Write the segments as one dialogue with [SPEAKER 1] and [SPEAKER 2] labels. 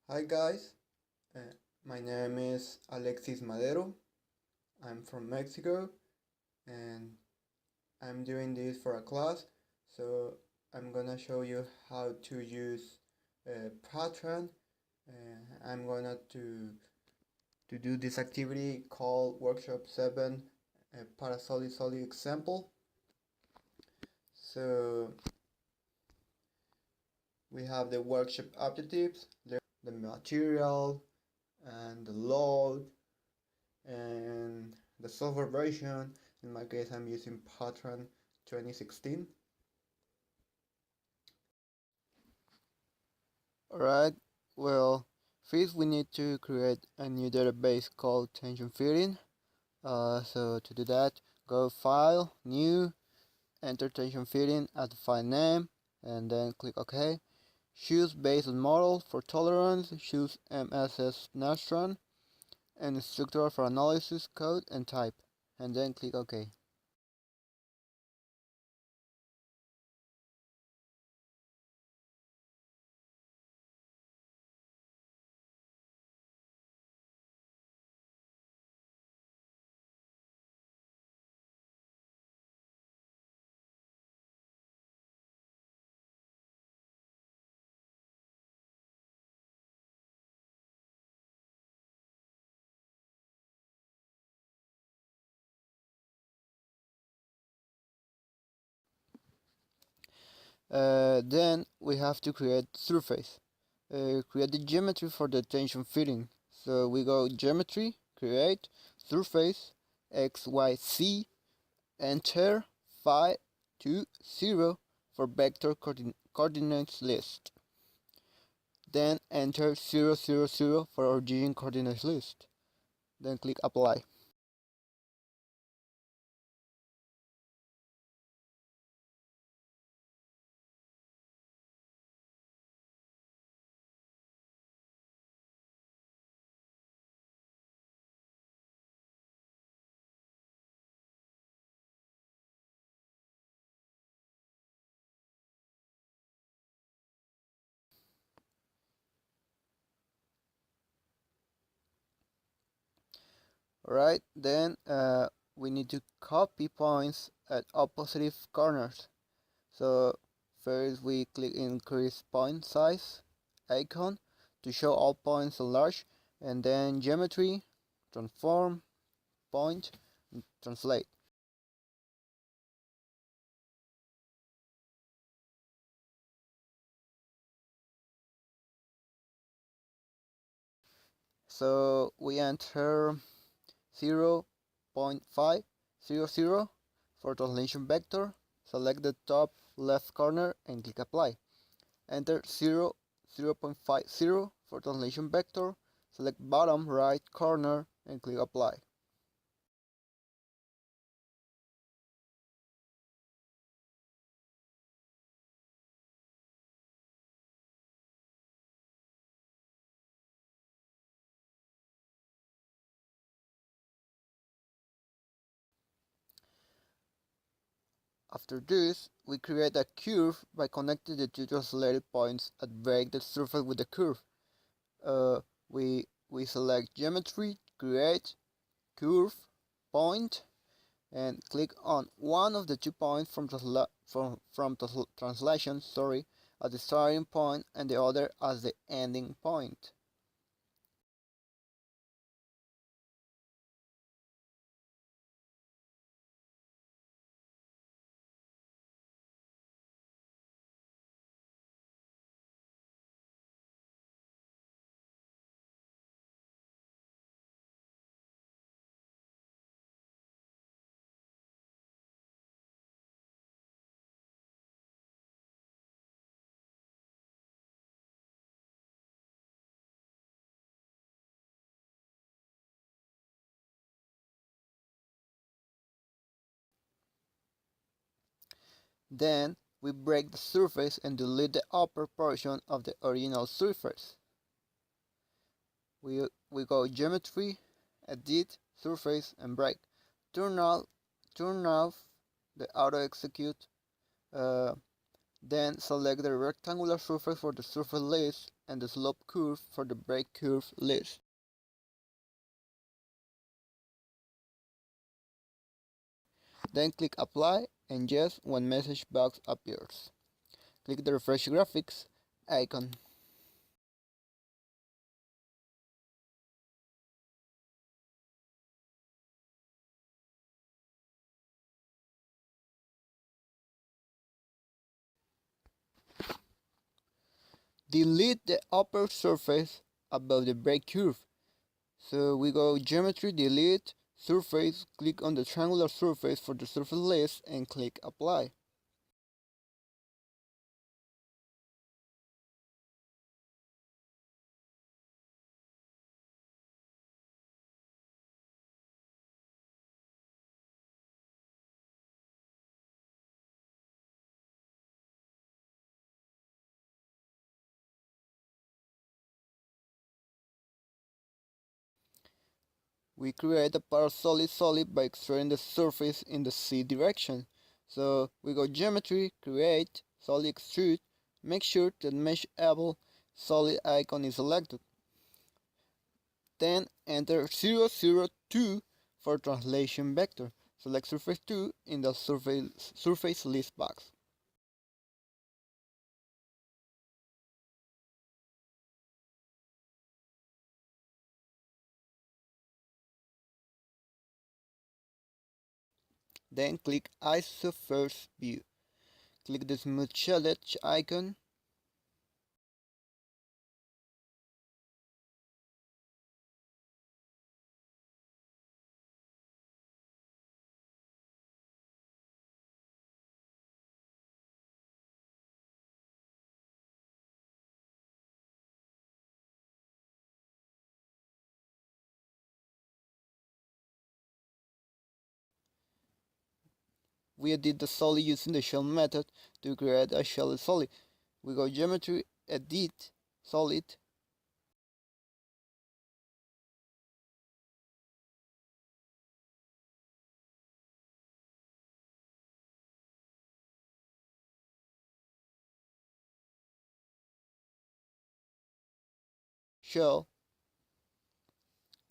[SPEAKER 1] Hi guys, uh, my name is Alexis Madero. I'm from Mexico and I'm doing this for a class. So I'm gonna show you how to use Patreon. I'm gonna to do this activity called Workshop 7 Parasolid Solid Example. So we have the workshop objectives, the material and the load and the software version. In my case, I'm using Patron 2016. Alright, well, first we need to create a new database called tension fitting. So to do that, go File, New, enter tension fitting as the file name, and then click OK. Choose Base on Model for tolerance, choose MSS Nastran, and Structure for Analysis Code and Type, and then click OK. Then we have to create surface. Create the geometry for the tension fitting. So we go geometry, create, surface, XYZ, enter 520 for vector coordinates list. Then enter 000 for origin coordinates list. Then click apply. Alright, then we need to copy points at opposite corners. So first we click increase point size icon to show all points enlarged, and then geometry, transform, point, and translate. So we enter 0.500 for translation vector, select the top left corner and click apply. Enter 0.50 for translation vector, select bottom right corner and click apply. After this, we create a curve by connecting the two translated points and break the surface with the curve. Uh, we select geometry, create, curve, point, and click on one of the 2 points from translation, as the starting point and the other as the ending point. Then we break the surface and delete the upper portion of the original surface. We go geometry, edit, surface, and break. Turn off the auto execute. Then select the rectangular surface for the surface list and the slope curve for the brake curve list. Then click Apply, and just one message box appears. Click the Refresh Graphics icon. Delete the upper surface above the brake curve. So we go Geometry, Delete, Surface, click on the triangular surface for the surface list and click Apply. We create a Parasolid solid by extruding the surface in the Z direction. So we go Geometry, Create, Solid Extrude, make sure that Mesh Able Solid icon is selected. Then enter 002 for translation vector. Select surface 2 in the surface list box. Then click ISO First View. Click the smooth shaded icon. We edit the solid using the shell method to create a shell solid. We go Geometry, Edit, Solid, Shell,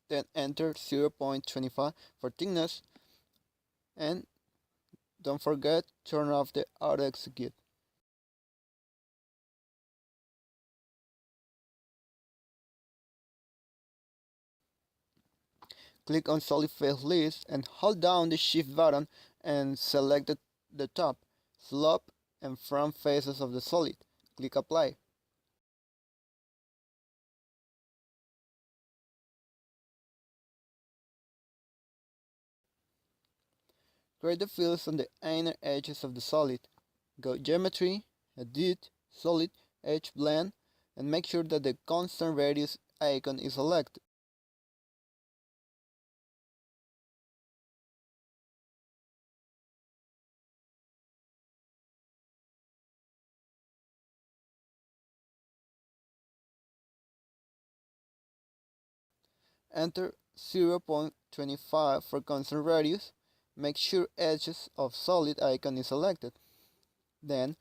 [SPEAKER 1] then enter 0.25 for thickness, and don't forget turn off the auto execute. Click on solid face list and hold down the shift button and select the top, slope, and front faces of the solid. Click apply. Create the fills on the inner edges of the solid. Go Geometry, Edit, Solid, Edge Blend, and make sure that the constant radius icon is selected. Enter 0.25 for constant radius. Make sure edges of solid icon is selected. Then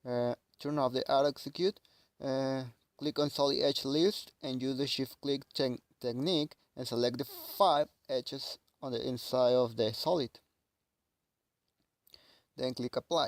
[SPEAKER 1] turn off the auto execute. Click on solid edge list and use the shift click technique and select the 5 edges on the inside of the solid. Then click apply.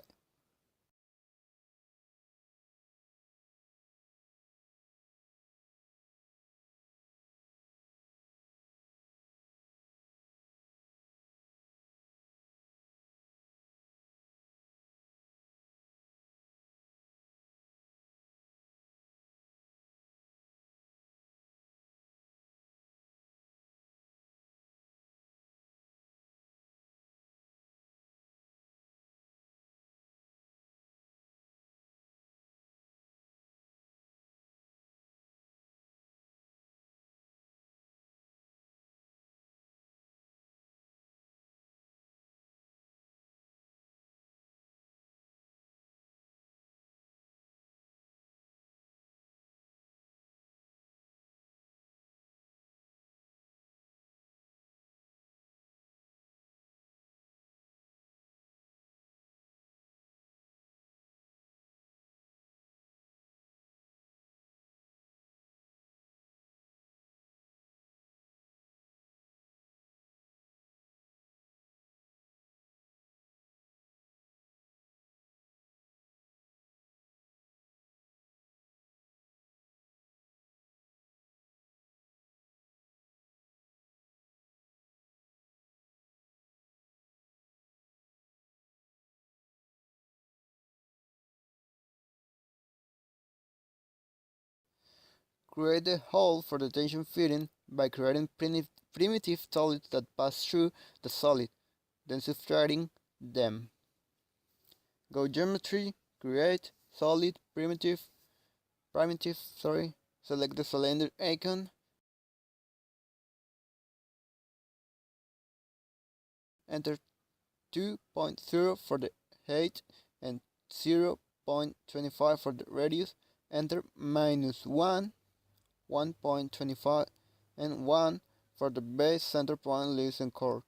[SPEAKER 1] create the hole for the tension fitting by creating primitive solids that pass through the solid, then subtracting them. Go geometry, create solid primitive, select the cylinder icon, enter 2.0 for the height and 0.25 for the radius, enter -1, 1.25 and 1 for the base center point leaves and core.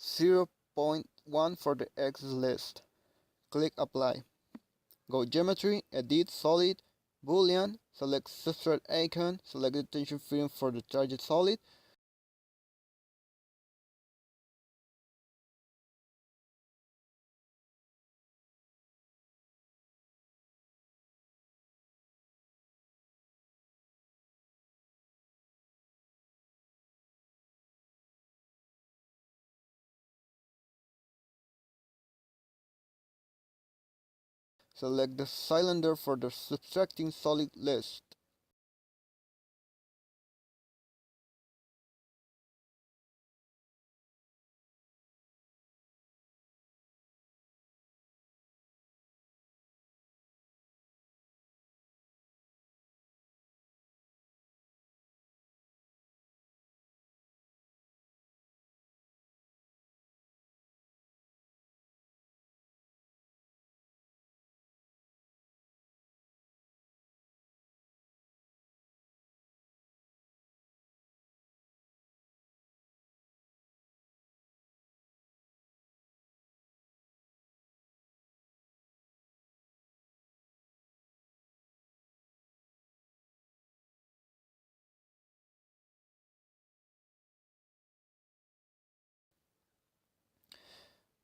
[SPEAKER 1] Zero point 0.1 for the X list. Click apply. Go geometry, edit solid, boolean, select substrate icon, select the tension film for the target solid. Select the cylinder for the subtracting solid list.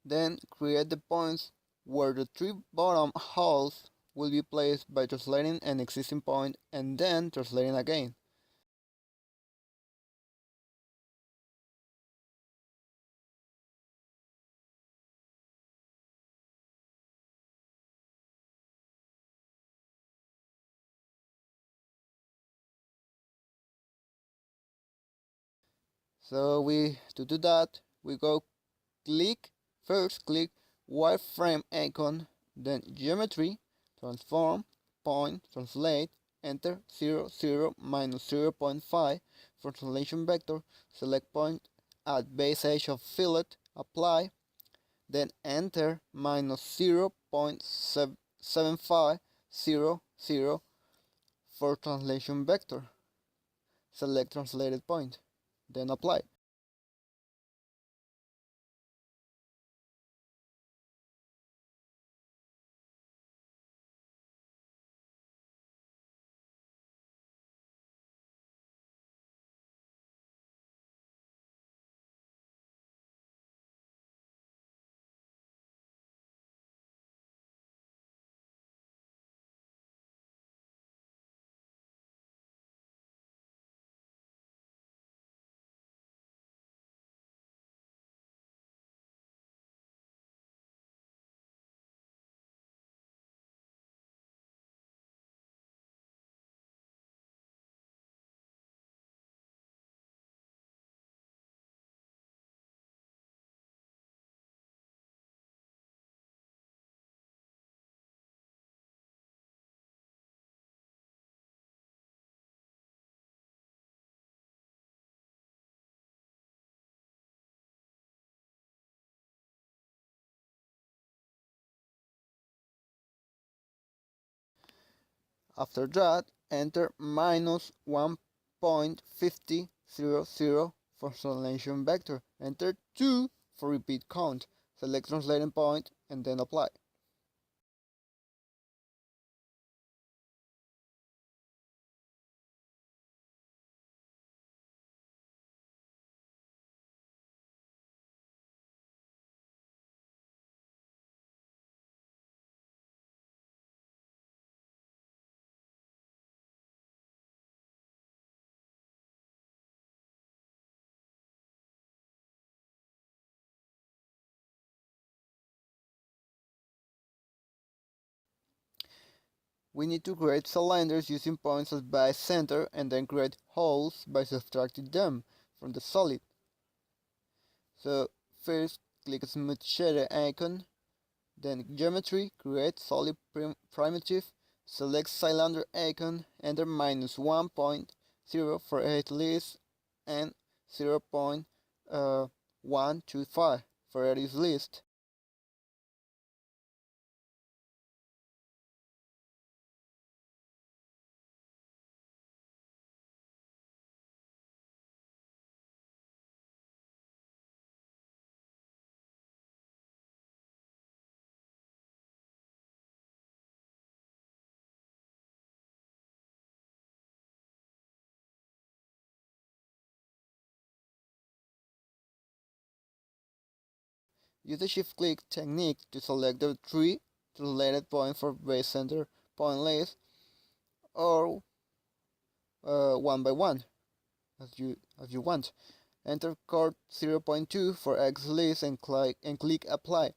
[SPEAKER 1] Then create the points where the three bottom holes will be placed by translating an existing point and then translating again. So to do that, we go click wireframe icon, then geometry, transform, point, translate, enter 0, 0, -0.5 for translation vector, select point at base edge of fillet, apply, then enter -0.7500 for translation vector, select translated point, then apply. After that, enter -1.5000 for translation vector. Enter 2 for repeat count. Select translating point and then apply. We need to create cylinders using points as base center and then create holes by subtracting them from the solid. So first click smooth shader icon, then geometry, create solid primitive, select cylinder icon, enter -1.0 for edge list and 0.125 for edge list. Use the shift click technique to select the 3 related points for base center point list or one by one as you want. Enter chord 0.2 for X list and click apply.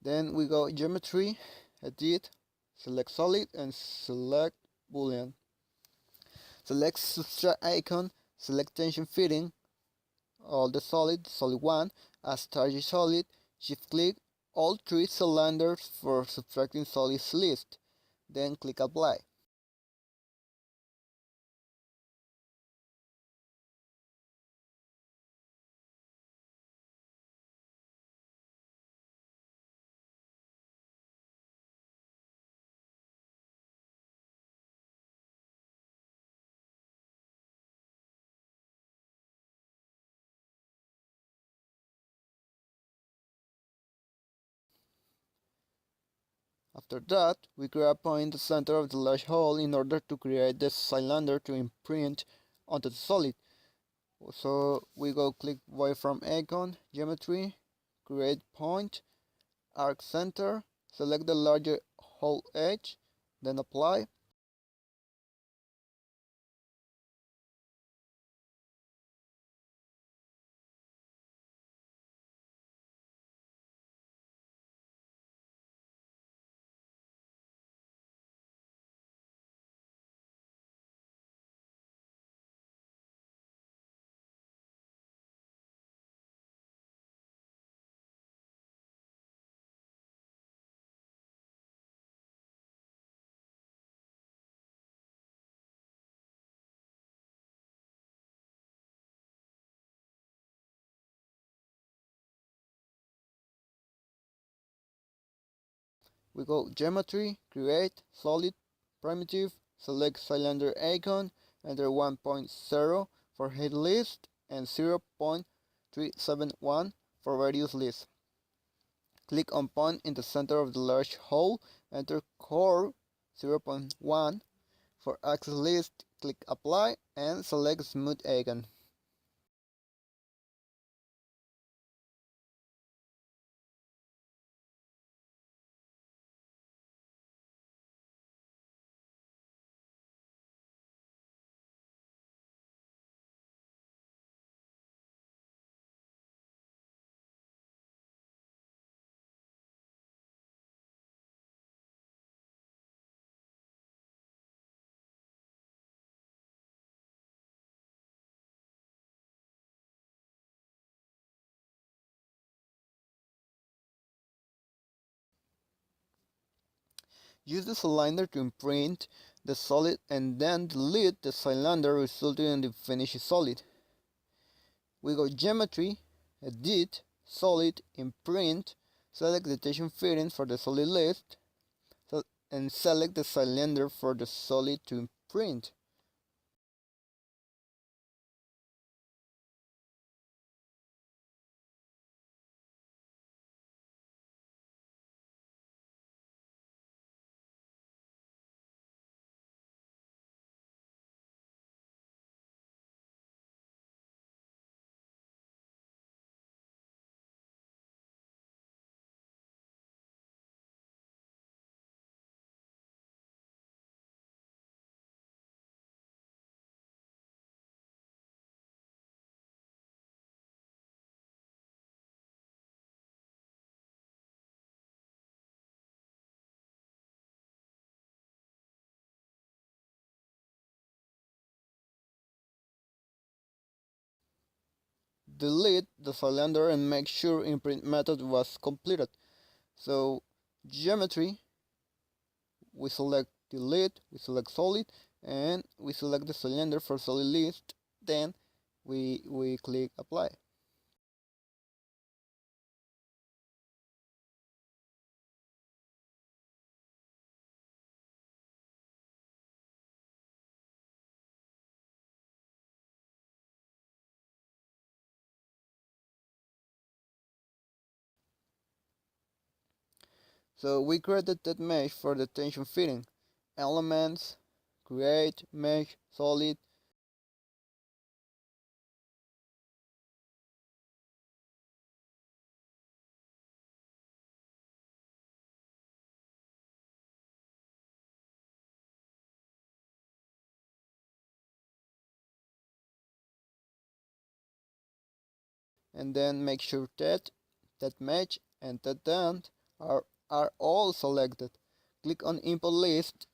[SPEAKER 1] Then we go geometry, edit, select solid and select boolean. Select substrate icon, select tension fitting, all the solid 1, as target solid, shift click all 3 cylinders for subtracting solids list, then click apply. After that, we create a point in the center of the large hole in order to create the cylinder to imprint onto the solid. So we go click wireframe icon, geometry, create point, arc center, select the larger hole edge, then apply. We go geometry, create, solid, primitive, select cylinder icon, enter 1.0 for heat list and 0.371 for radius list. Click on point in the center of the large hole, enter core 0.1 for axis list, click apply and select smooth icon. Use the cylinder to imprint the solid and then delete the cylinder resulting in the finished solid. We go Geometry, Edit, Solid, Imprint, select the tension fitting for the solid list, and select the cylinder for the solid to imprint. Delete the cylinder and make sure imprint method was completed. So Geometry, we select delete, we select solid, and we select the cylinder for solid list, then we click apply. So we created that mesh for the tension fitting. Elements, create, mesh, solid, and then make sure that mesh and that dent are all selected. Click on input list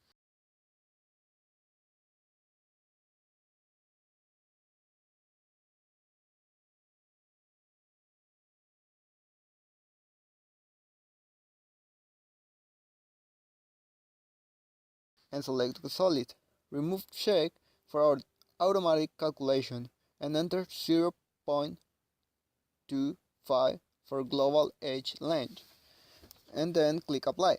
[SPEAKER 1] and select the solid. Remove check for our automatic calculation and enter 0.25 for global edge length and then click apply.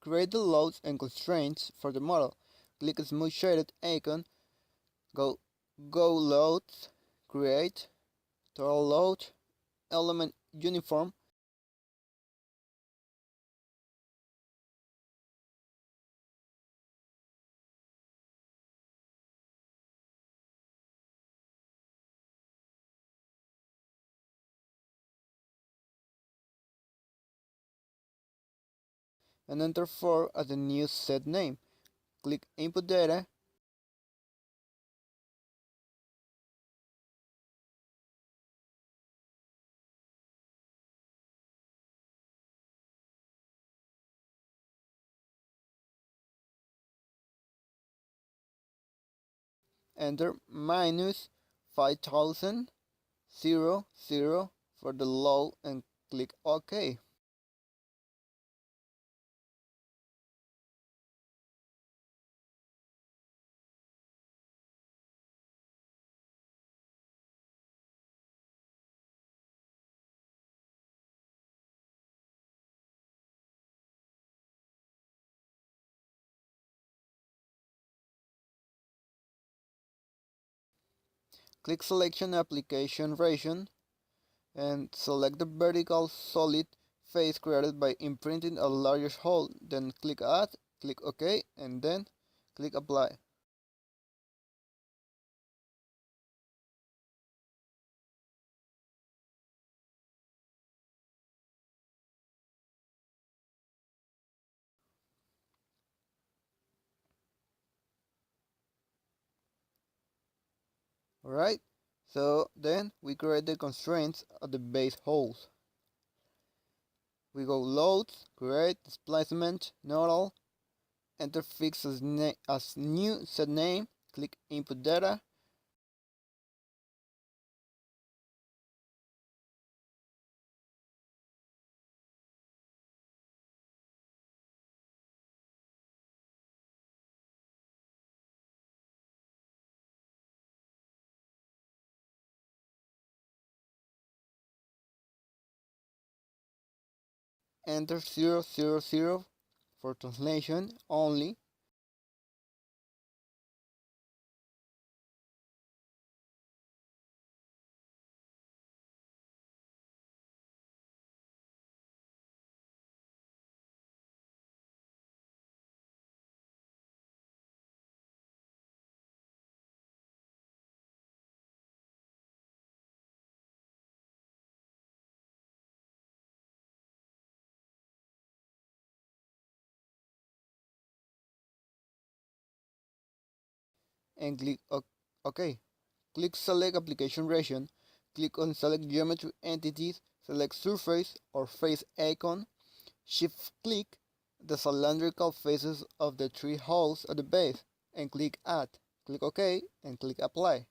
[SPEAKER 1] Create the loads and constraints for the model. Click smooth shaded icon, go loads, create, total load, element uniform, and enter 4 as the new set name. Click input data, enter minus 5000 for the load and click OK. Click Selection Application Region and select the vertical solid face created by imprinting a larger hole. Then click Add, click OK, and then click Apply. Alright, so then we create the constraints of the base holes. We go Loads, Create, Displacement, Nodal, enter fix as new set name, click Input Data, enter 000 for translation only, and click OK. Click Select Application Region, click on Select Geometry Entities, select Surface or Face icon, shift-click the cylindrical faces of the three holes at the base, and click Add. Click OK, and click Apply.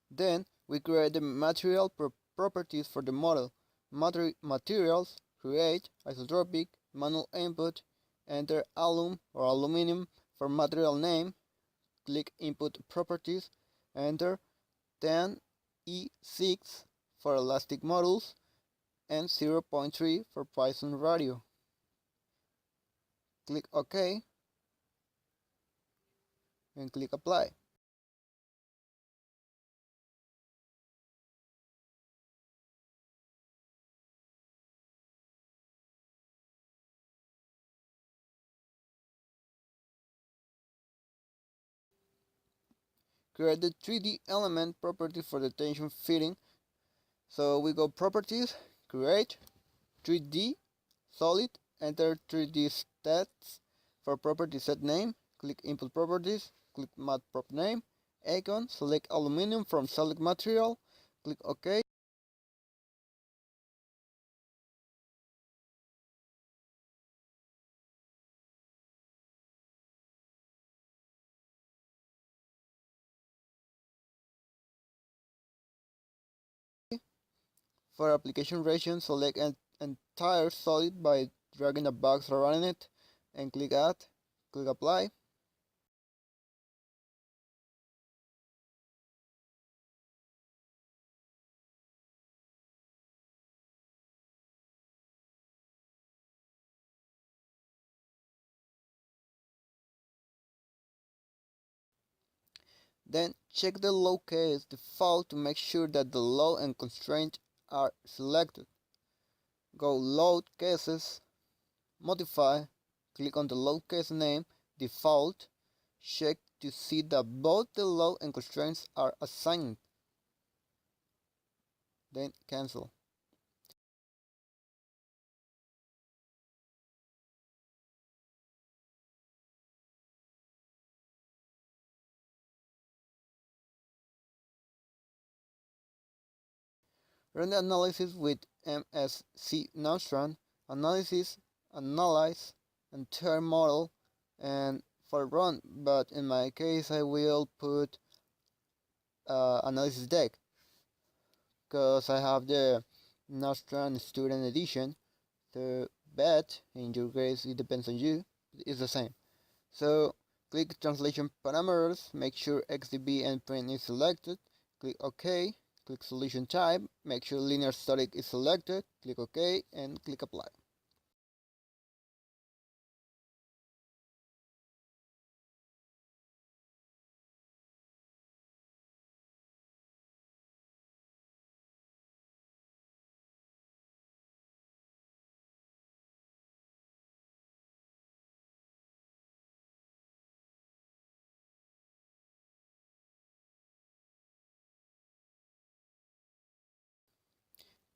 [SPEAKER 1] Then we create the material properties for the model. Materials, create, isotropic, manual input, enter alum or aluminum for material name, click Input Properties, enter 10E6 for elastic modulus, and 0.3 for Poisson radio. Click OK, and click Apply. create the 3D element property for the tension fitting. So we go properties, create 3D solid, enter 3D stats for property set name, click input properties, click mat prop name, icon, select aluminum from select material, click OK. For application region, select an entire solid by dragging a box around it and click add, click apply. Then check the load case default to make sure that the load and constraint are selected. Go load cases, modify, click on the load case name, default, check to see that both the load and constraints are assigned. Then cancel. Run the analysis with MSC Nonstrand, analyze entire model, and for run, but in my case I will put analysis deck because I have the Nonstrand student edition. So, but in your case it depends on you, it's the same. So click translation parameters, make sure XDB and print is selected, click OK, click solution type, make sure linear static is selected, click OK and click apply.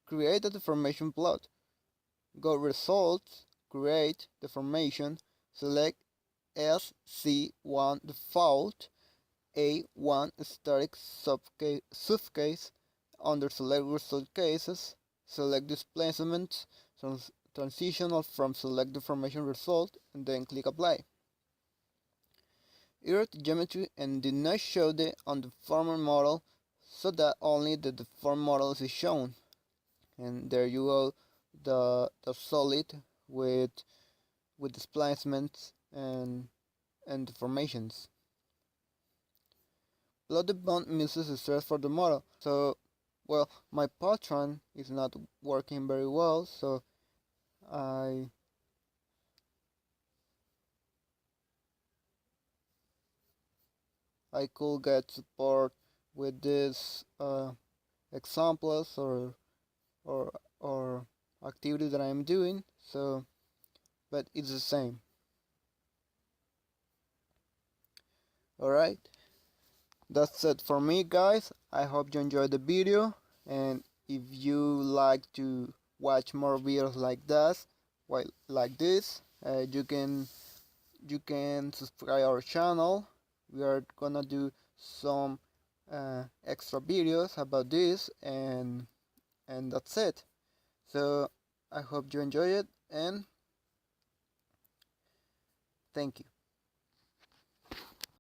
[SPEAKER 1] Create a deformation plot. Go results, create deformation, select SC1 default, A1 static subcase, under select result cases, select displacement, transitional from select deformation result, and then click apply. Erase the geometry and do not show the undeformed model so that only the deformed model is shown. And there you go, the solid with displacements and deformations. Plot the bond misses stress for the model. So, well, my pattern is not working very well, so I could get support with this examples or or activity that I'm doing. So, but it's the same. All right. That's it for me, guys. I hope you enjoyed the video, and if you like to watch more videos like that, well, like this, you can subscribe our channel. We are gonna do some extra videos about this, and that's it. So I hope you enjoy it, and thank you.